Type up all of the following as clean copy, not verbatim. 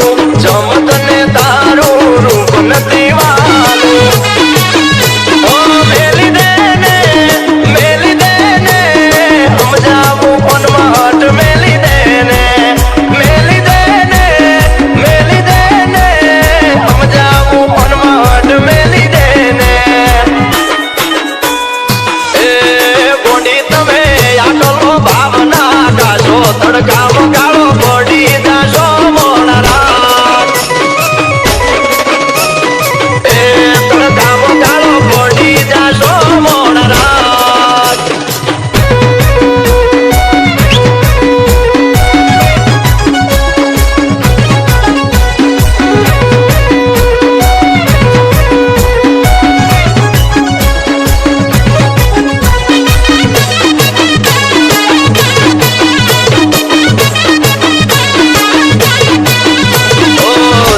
વાલું ચમતને તારું રૂપ નથી વાલું મેલી દેને સમજાવું ફોનમાં મેલી દેને સમજાવું ફોનમાં મેલી દેને એ ગોડી તમે આટલો ભાવના કાશો તડકામાં કાળો પડી જાશો મોડા રાત એ તડકામાં કાળો પડી જાશો મોડા રાત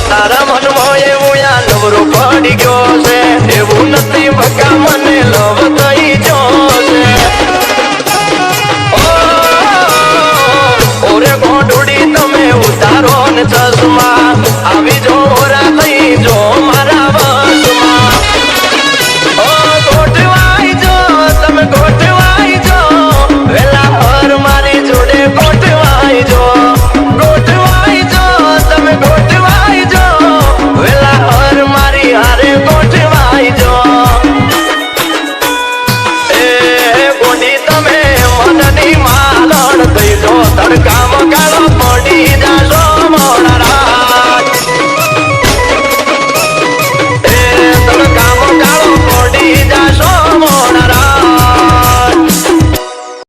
તારા મનમાં એવું યા નવરો પડી ગયો છે એવું નથી બકા મને લવ થઈ ગયો